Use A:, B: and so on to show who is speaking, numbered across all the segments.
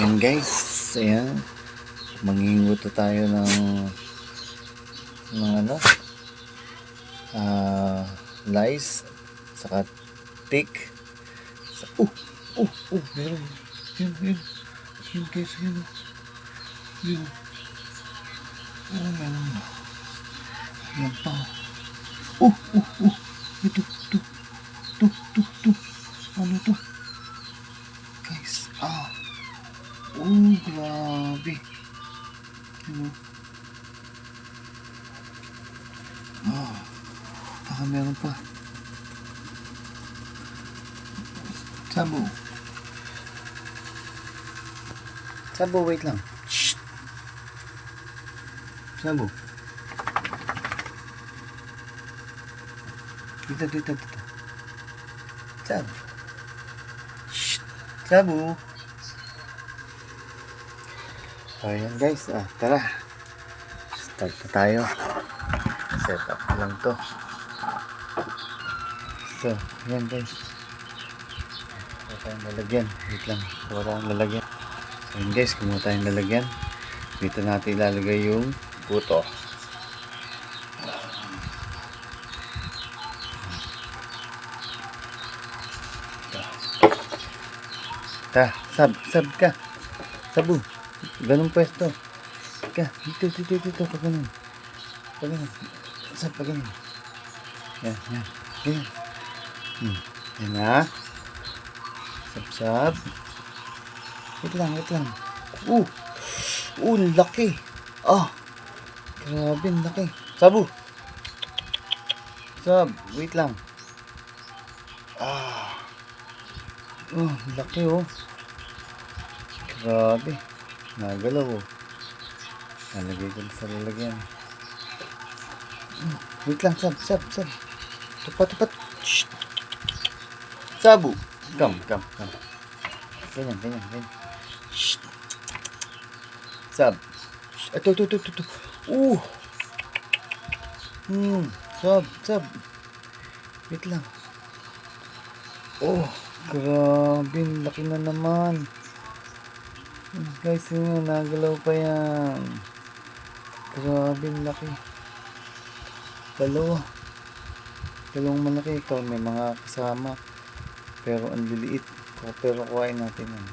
A: Ayan guys, ayan. Manghihinguto tayo ng ano, lice, saka tick. Meron. Yun. Yun guys, yun. Yun. Meron. Yan pa. Ito. Ano to? Guys, grabe. Ano? Baka meron pa. Sabo, wait lang. Shh. Sabo. Dito. Sabo. Shh. Sabo. Ayan guys, tara. Start na tayo. Set up lang to. So, ayan guys. Wala tayong lalagyan. Wait lang. Wala tayong lalagyan. So, ayan guys, kumuha tayong lalagyan. Dito natin ilalagay yung puto. Sab ka. Sabu. Ganun pwesto. Ka. Dito. Pag ganun. Sab, pag ganun. Yan. Yan. Yan na. Sab. Wait lang. Laki. Grabe, laki. Sabu. Sab, wait lang. Laki oh. Grabe. Nagalaw oh. Nalagay ko sa lalagyan. Wait lang, sab. Tupat. Shh. Sabu. Come. Ganyan. Shh. Sab. Ito. Sab. Wait lang. Grabe, laki na naman. Guys, yun, nagalaw pa yan. Grabe, laki. Dalawang malaki. Ito, may mga kasama. Pero ang liliit. Pero kuhain natin yan.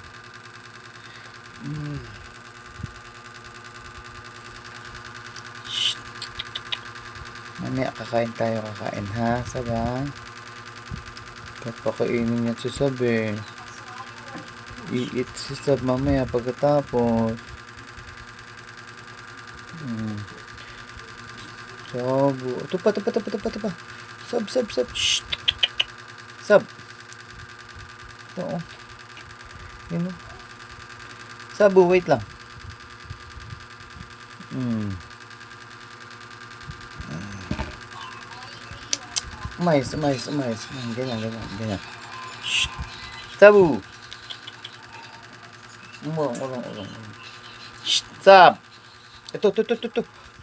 A: Mamaya kakain ha. Saba. Kapakainin niya si Sab eh. I-eat si Sab mamaya pagkatapos. Sabu. Tupa. Sab. Shh. Sab. Ito oh. Yun oh. Sabu, wait lang. Mais. Ganyan. Shh. Sabu. Urong. Shh. Sab. Ito.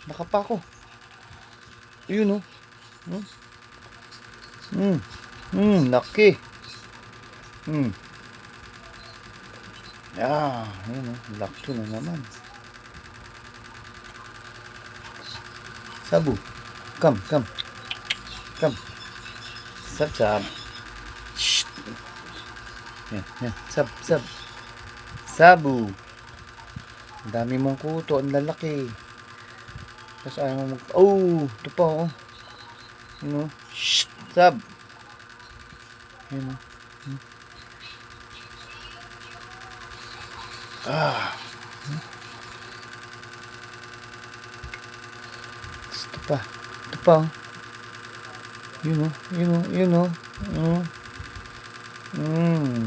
A: Nakapa ko. Yun oh. Laki. Yun oh. Laki na naman. Sabu. Come. Sab. Shh. Yan. Sab. Sabu. Ang dami mong kuto. Ang lalaki. Tapos ayaw mo ito pa oh. You know. Shh. Sab. You know. Ito pa oh. You know.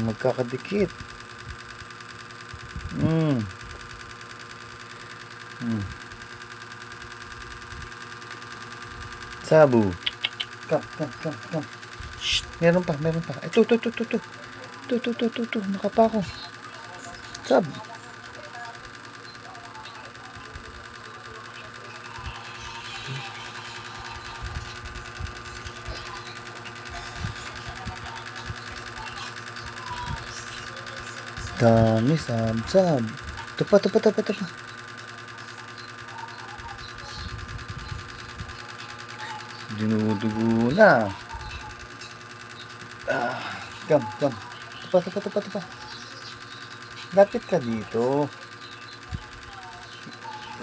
A: Magkakadikit. Sabu. Come. Shh. Meron pa. Ito. Nakapa ko. Sab. Dami, sab-sab. Tupa, tupa, tupa, tupa. Dinudugo na. Come, come. Tupa, tupa, tupa, tupa. Lapit ka dito.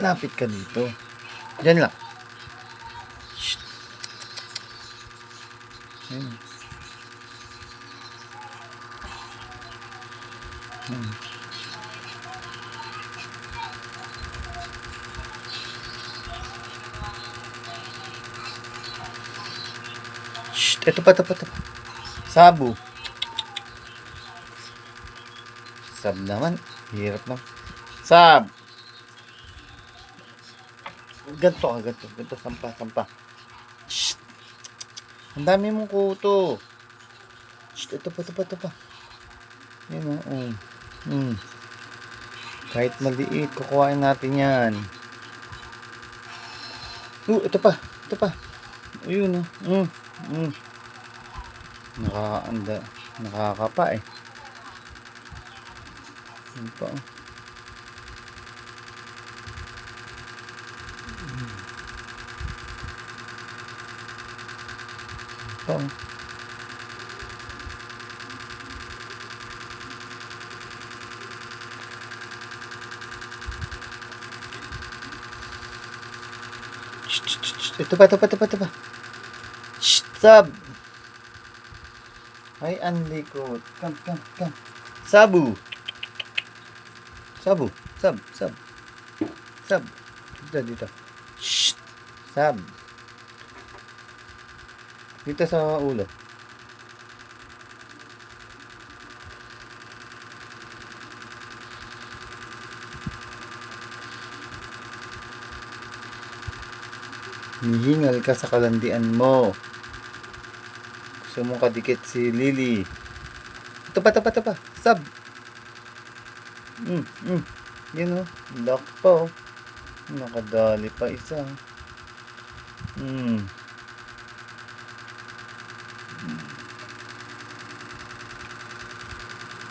A: Lapit ka dito. Diyan lang. Shh. Ayun. Shh. Ito pa, ito pa, ito pa. Sabu. Sab naman. Hirap na. Sab. Ganto ka, ganto. Ganto, sampa, sampa. Shh. Ang dami mong kuto. Shh. Ito pa, ito pa, ito pa. Yan o. Kahit maliit, kukuhain natin yan. Ito pa. Ito pa. Ayun o. Nakakapa eh. Yan pa o. Pa o. Ito pa, ito pa, ito pa, ito pa. Shh, sab. Ay, anlikot. Come, come, come. Sabu. Sabu. Sab, sab. Sab. Dito, dito. Shh. Sab. Dito sa ulo. Hihingal ka sa kalandian mo. Gusto mong kadikit si Lily. Ito pa, ito pa, ito pa. Sab. Yun o. Lock pa o. Nakadali pa isa.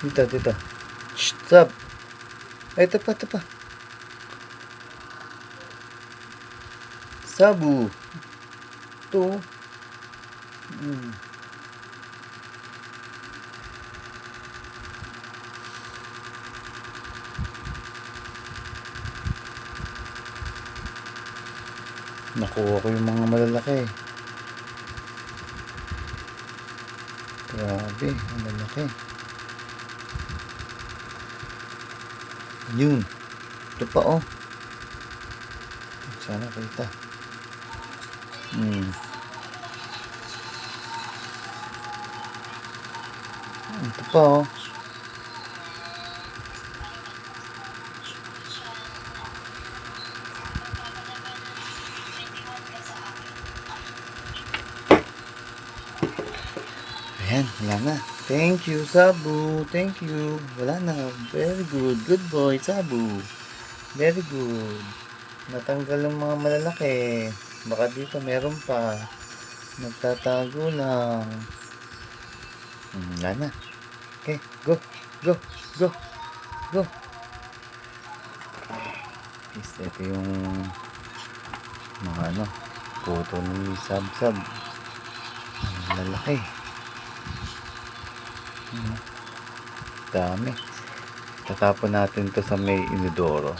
A: Dito, dito. Shh, sab. Ay, ito pa, ito pa. Sabu. Ito. Nakuha ko yung mga malalaki. Grabe, ang lalaki. Yun. Ito pa oh. Sana kita. Ito pa oh. Ayan, wala na. Thank you, Sabu. Thank you. Wala na. Very good. Good boy, Sabu. Very good. Natanggal ang mga malalaki. Baka dito meron pa. Nagtatago lang. Wala na. Okay, go. Go. Go. Go. Ito yung mga puto ni Sab-Sab. Lalaki. Dami. Tatapon natin to sa may inodoro.